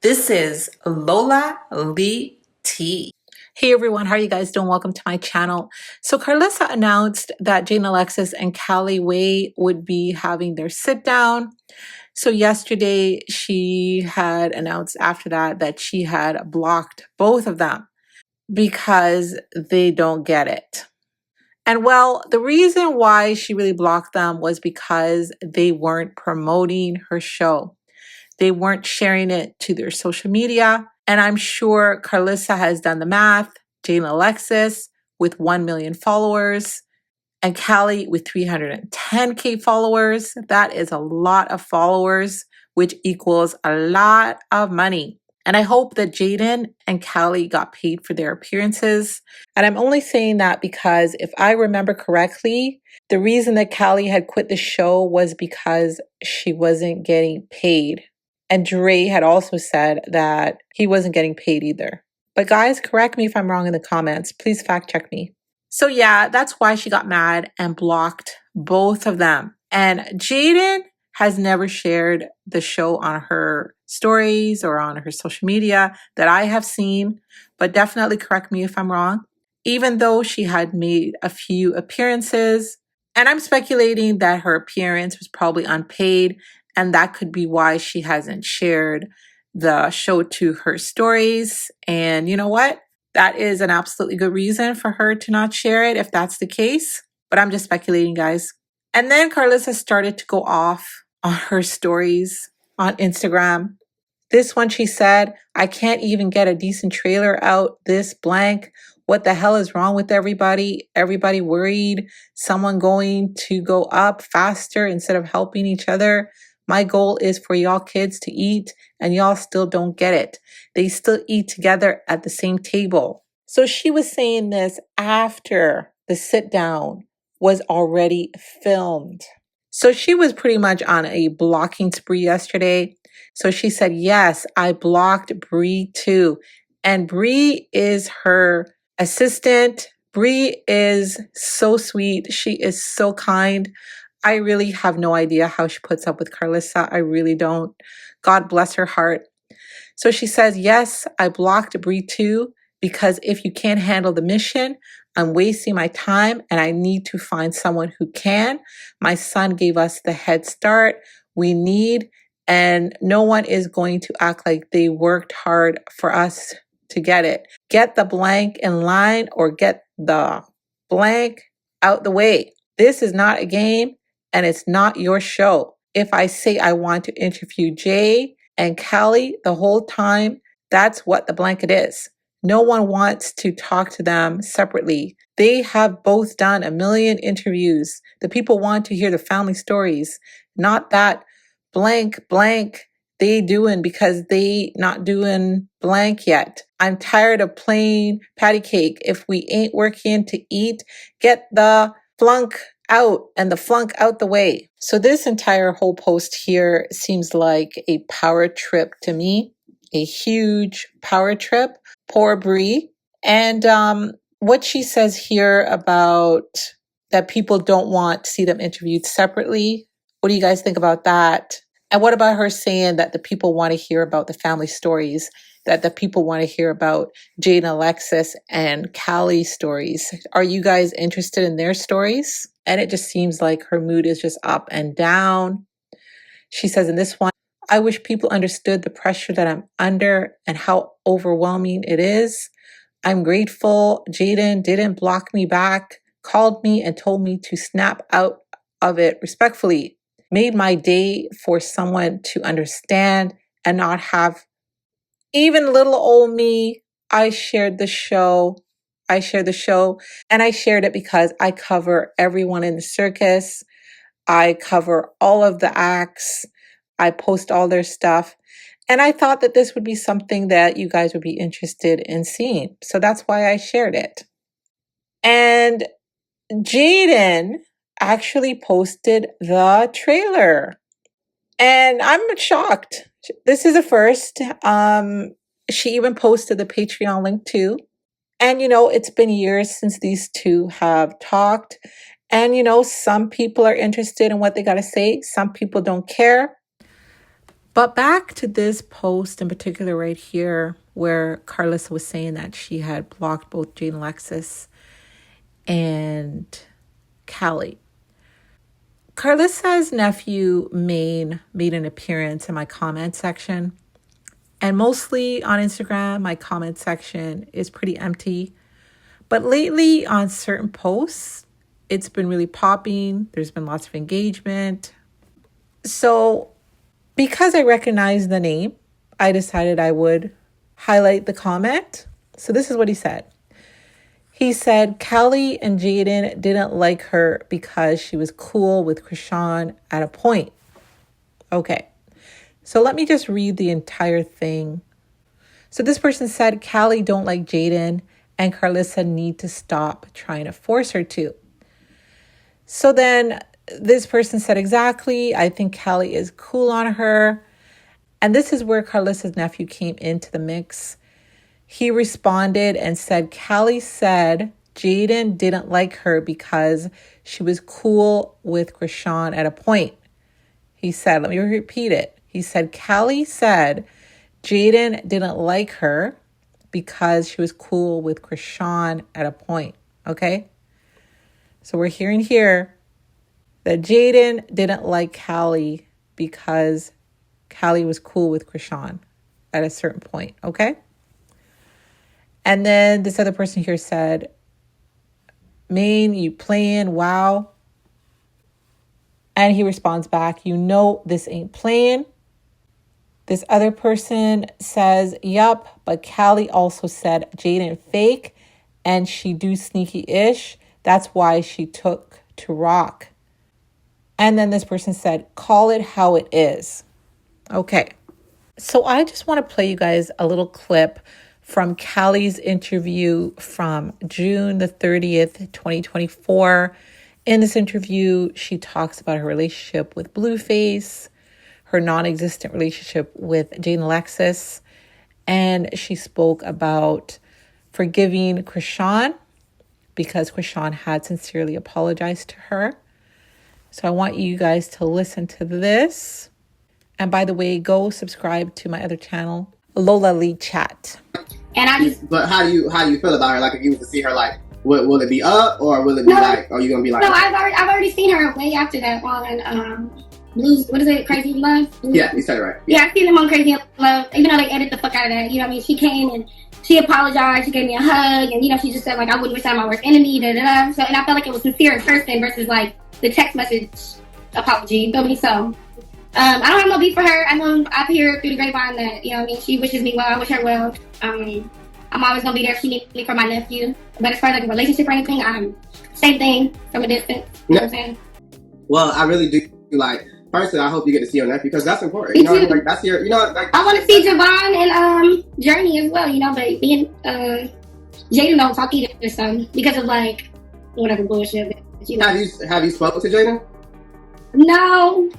This is Lola Lee T. Hey everyone, how are you guys doing? Welcome to my channel. So Carissa announced that JaidynAlexis and Kali Wae would be having their sit down. So yesterday she had announced after that she had blocked both of them because they don't get it. And well, the reason why she really blocked them was because they weren't promoting her show. They weren't sharing it to their social media. And I'm sure Carissa has done the math. JaidynAlexis with 1 million followers and Callie with 310K followers. That is a lot of followers, which equals a lot of money. And I hope that Jaidyn and Callie got paid for their appearances. And I'm only saying that because if I remember correctly, the reason that Callie had quit the show was because she wasn't getting paid. And Dre had also said that he wasn't getting paid either. But guys, correct me if I'm wrong in the comments. Please fact check me. So yeah, that's why she got mad and blocked both of them. And Jaidyn has never shared the show on her stories or on her social media that I have seen, but definitely correct me if I'm wrong. Even though she had made a few appearances, and I'm speculating that her appearance was probably unpaid, and that could be why she hasn't shared the show to her stories. And you know what? That is an absolutely good reason for her to not share it if that's the case. But I'm just speculating, guys. And then Carissa started to go off on her stories on Instagram. This one, she said, I can't even get a decent trailer out this blank. What the hell is wrong with everybody? Everybody worried someone going to go up faster instead of helping each other. My goal is for y'all kids to eat and y'all still don't get it. They still eat together at the same table. So she was saying this after the sit down was already filmed. So she was pretty much on a blocking spree yesterday. So she said, yes, I blocked Bree too. And Bree is her assistant. Bree is so sweet. She is so kind. I really have no idea how she puts up with Carissa. I really don't. God bless her heart. So she says, yes, I blocked Bree too, because if you can't handle the mission, I'm wasting my time and I need to find someone who can. My son gave us the head start we need, and no one is going to act like they worked hard for us to get it. Get the blank in line or get the blank out the way. This is not a game and it's not your show. If I say I want to interview Jay and Callie the whole time, that's what the blanket is. No one wants to talk to them separately. They have both done a million interviews. The people want to hear the family stories, not that blank they doing because they not doing blank yet. I'm tired of playing patty cake. If we ain't working to eat, get the flunk out and the flunk out the way. So this entire whole post here seems like a power trip to me, a huge power trip. Poor Bree. And what she says here about that people don't want to see them interviewed separately. What do you guys think about that? And what about her saying that the people want to hear about the family stories, that the people want to hear about JaidynAlexis and Callie's stories? Are you guys interested in their stories? And it just seems like her mood is just up and down. She says in this one, I wish people understood the pressure that I'm under and how overwhelming it is. I'm grateful Jaidyn didn't block me back, called me and told me to snap out of it respectfully. Made my day for someone to understand and not have even little old me. I shared the show and I shared it because I cover everyone in the circus. I cover all of the acts. I post all their stuff. And I thought that this would be something that you guys would be interested in seeing. So that's why I shared it. And Jaidyn actually posted the trailer. And I'm shocked. This is a first. She even posted the Patreon link too. And you know, it's been years since these two have talked. And you know, some people are interested in what they got to say. Some people don't care. But back to this post in particular right here, where Carissa was saying that she had blocked both JaidynAlexis and Callie. Carissa's nephew made an appearance in my comment section. And mostly on Instagram, my comment section is pretty empty. But lately on certain posts, it's been really popping. There's been lots of engagement. So because I recognize the name, I decided I would highlight the comment. So this is what he said. He said, Callie and Jaidyn didn't like her because she was cool with Chrisean at a point. Okay, so let me just read the entire thing. So this person said, Callie don't like Jaidyn and Carissa need to stop trying to force her to. So then this person said, exactly, I think Callie is cool on her. And this is where Carissa's nephew came into the mix. He responded and said, Callie said Jaidyn didn't like her because she was cool with Chrisean at a point. He said, let me repeat it. He said, Callie said Jaidyn didn't like her because she was cool with Chrisean at a point. Okay? So we're hearing here that Jaidyn didn't like Callie because Callie was cool with Chrisean at a certain point. Okay? And then this other person here said, Maine, you playing? Wow. And he responds back, you know this ain't playing. This other person says, yup, but Callie also said Jaidyn fake and she do sneaky-ish. That's why she took to rock. And then this person said, call it how it is. Okay. So I just want to play you guys a little clip from Callie's interview from June the 30th, 2024. In this interview, she talks about her relationship with Blueface, her non-existent relationship with JaidynAlexis, and she spoke about forgiving Chrisean because Chrisean had sincerely apologized to her. So I want you guys to listen to this. And by the way, go subscribe to my other channel, Lola Lee Chat. And I just. But how do you feel about her? Like, if you was to see her, like, will it be up or will it be like? Are you gonna be like? No, I've already seen her way after that on Blues. What is it? Crazy in Love. Blues? Yeah, you said it right. Yeah, I've seen them on Crazy in Love. Even though they edit the fuck out of that, you know what I mean? She came and she apologized. She gave me a hug, and she just said like, I wouldn't wish on my worst enemy. Da da da. So, and I felt like it was sincere in person versus like the text message apology. You feel me? So. I don't have no beef for her. I know I've heard through the grapevine that, she wishes me well. I wish her well. I'm always going to be there if she needs me for my nephew. But as far as like a relationship or anything, same thing from a distance. You know what I'm saying? Well, I really do like, personally, I hope you get to see your nephew because that's important. You know, like that's your, like. I want to see Javon and Journey as well, but being, Jaidyn don't talk either, so because of like, whatever bullshit. Have you spoken to Jaidyn? No.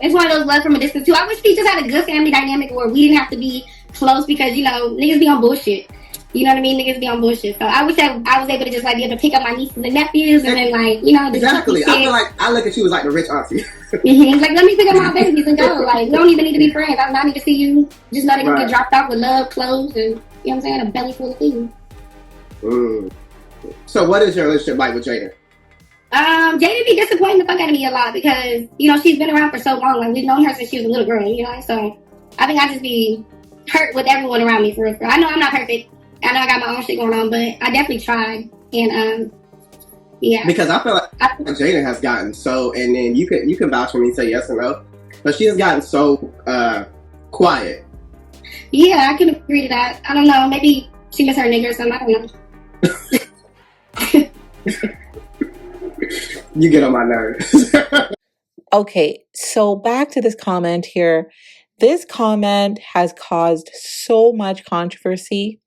It's one of those love from a distance too. I wish we just had a good family dynamic where we didn't have to be close because, niggas be on bullshit. You know what I mean? Niggas be on bullshit. So I wish that I was able to just like be able to pick up my nieces and nephews and then like, Exactly. I feel like I look at you as like the rich auntie. Mm-hmm. Like, let me pick up my babies and go. Like, we don't even need to be friends. I need to see you. Just letting you get dropped off with love, clothes, and, you know what I'm saying? A belly full of food. So what is your relationship like with Jaidyn? Jaidyn be disappointing the fuck out of me a lot because, she's been around for so long. Like, we've known her since she was a little girl, So, I think I just be hurt with everyone around me, for real. I know I'm not perfect. I know I got my own shit going on, but I definitely tried. And, yeah. Because I feel like Jaidyn has gotten so, and then you can vouch for me and say yes or no, but she has gotten so, quiet. Yeah, I can agree to that. I don't know. Maybe she missed her nigga or something. I don't know. You get on my nerves. Okay, so back to this comment here. This comment has caused so much controversy.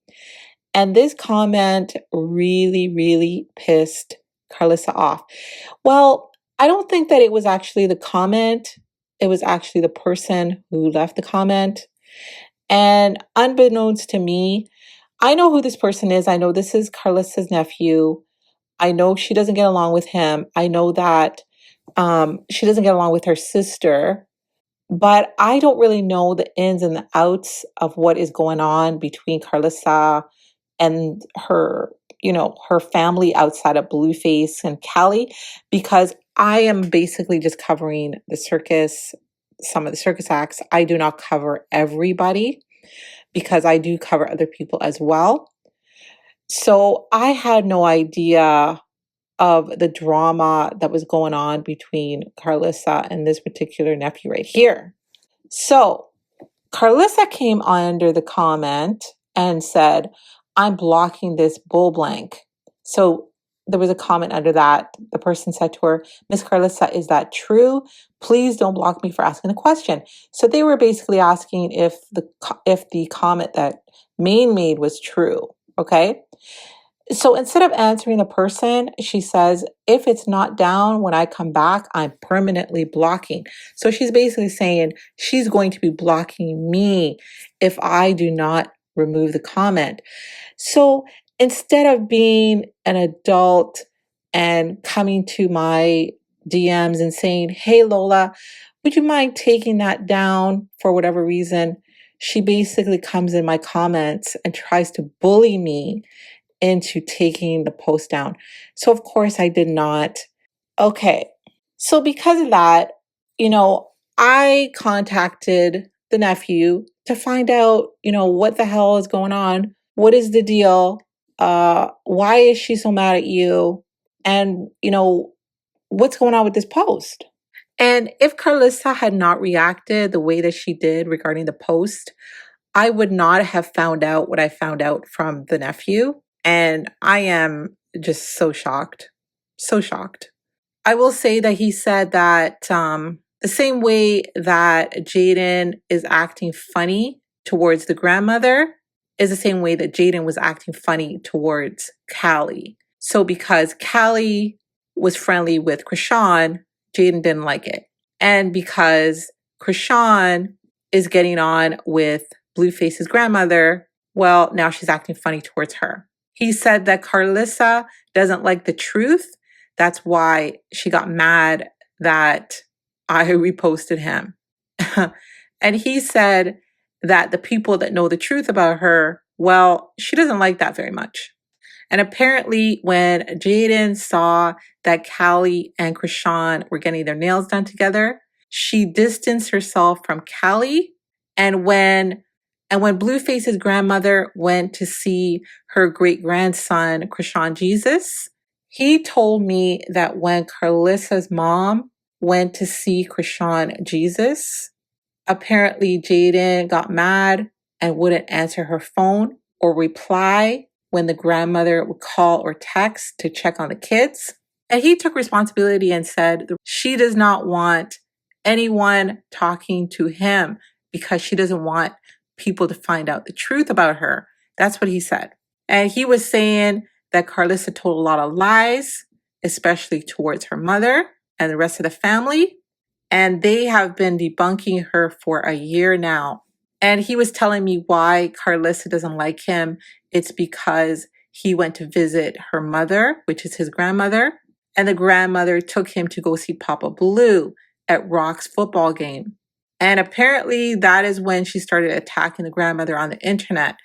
And this comment really, really pissed Carissa off. Well, I don't think that it was actually the comment. It was actually the person who left the comment. And unbeknownst to me, I know who this person is. I know this is Carissa's nephew. I know she doesn't get along with him. I know that she doesn't get along with her sister. But I don't really know the ins and the outs of what is going on between Carissa and her family outside of Blueface and Callie, because I am basically just covering the circus, some of the circus acts. I do not cover everybody because I do cover other people as well. So I had no idea of the drama that was going on between Carissa and this particular nephew right here. So Carissa came under the comment and said, I'm blocking this bull blank. So there was a comment under that. The person said to her, Miss Carissa, is that true? Please don't block me for asking the question. So they were basically asking if the comment that Maine made was true. Okay. So instead of answering the person, she says, if it's not down when I come back, I'm permanently blocking. So she's basically saying she's going to be blocking me if I do not remove the comment. So instead of being an adult and coming to my DMs and saying, hey, Lola, would you mind taking that down for whatever reason? She basically comes in my comments and tries to bully me into taking the post down. So of course I did not. Okay. So because of that, I contacted the nephew to find out, what the hell is going on? What is the deal? Why is she so mad at you? And, what's going on with this post? And if Carissa had not reacted the way that she did regarding the post, I would not have found out what I found out from the nephew. And I am just so shocked. So shocked. I will say that he said that the same way that Jaidyn is acting funny towards the grandmother is the same way that Jaidyn was acting funny towards Callie. So because Callie was friendly with Chrisean, Jaidyn didn't like it. And because Chrisean is getting on with Blueface's grandmother, well, now she's acting funny towards her. He said that Carissa doesn't like the truth. That's why she got mad that I reposted him. And he said that the people that know the truth about her, well, she doesn't like that very much. And apparently when Jaidyn saw that Callie and Chrisean were getting their nails done together, she distanced herself from Callie. And when Blueface's grandmother went to see her great-grandson, Chrisean Jesus, he told me that when Carissa's mom went to see Chrisean Jesus, apparently Jaidyn got mad and wouldn't answer her phone or reply when the grandmother would call or text to check on the kids. And he took responsibility and said she does not want anyone talking to him because she doesn't want people to find out the truth about her. That's what he said. And he was saying that Carissa told a lot of lies, especially towards her mother and the rest of the family. And they have been debunking her for a year now. And he was telling me why Carissa doesn't like him. It's because he went to visit her mother, which is his grandmother. And the grandmother took him to go see Papa Blue at Rock's football game. And apparently that is when she started attacking the grandmother on the internet.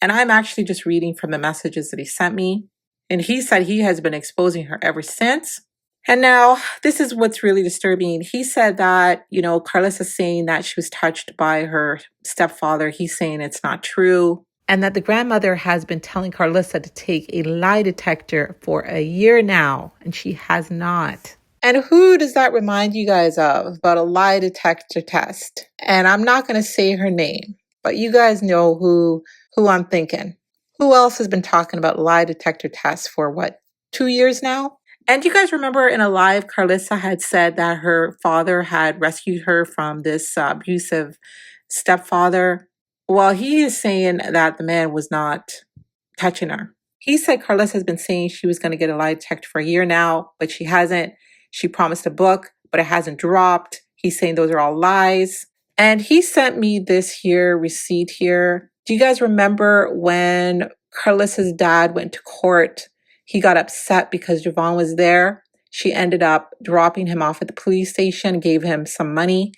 And I'm actually just reading from the messages that he sent me. And he said he has been exposing her ever since. And now this is what's really disturbing. He said that, Carissa's saying that she was touched by her stepfather. He's saying it's not true. And that the grandmother has been telling Carissa to take a lie detector for a year now. And she has not. And who does that remind you guys of about a lie detector test? And I'm not going to say her name, but you guys know who I'm thinking. Who else has been talking about lie detector tests for 2 years now? And you guys remember in a live, Carissa had said that her father had rescued her from this abusive stepfather. Well, he is saying that the man was not touching her. He said Carissa has been saying she was going to get a lie detector for a year now, but she hasn't. She promised a book, but it hasn't dropped. He's saying those are all lies. And he sent me this here receipt here. Do you guys remember when Carissa's dad went to court? He got upset because Javon was there. She ended up dropping him off at the police station, gave him some money.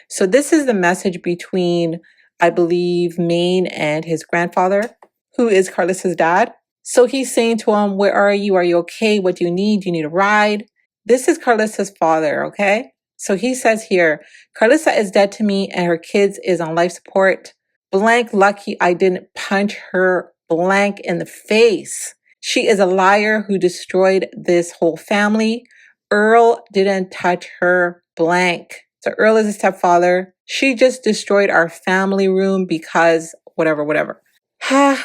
So this is the message between, I believe, Maine and his grandfather, who is Carissa's dad. So he's saying to him, where are you? Are you okay? What do you need? Do you need a ride? This is Carissa's father, okay? So he says here, Carissa is dead to me and her kids is on life support. Blank lucky I didn't punch her blank in the face. She is a liar who destroyed this whole family. Earl didn't touch her blank. So Earl is a stepfather. She just destroyed our family room because whatever.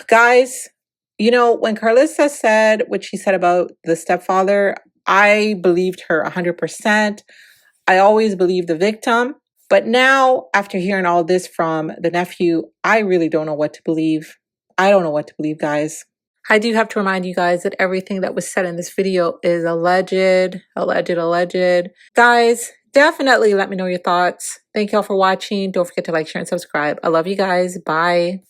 Guys, you know, when Carissa said what she said about the stepfather, I believed her 100%. I always believe the victim. But now, after hearing all this from the nephew, I really don't know what to believe. I don't know what to believe, guys. I do have to remind you guys that everything that was said in this video is alleged. Guys, definitely let me know your thoughts. Thank y'all for watching. Don't forget to like, share, and subscribe. I love you guys. Bye.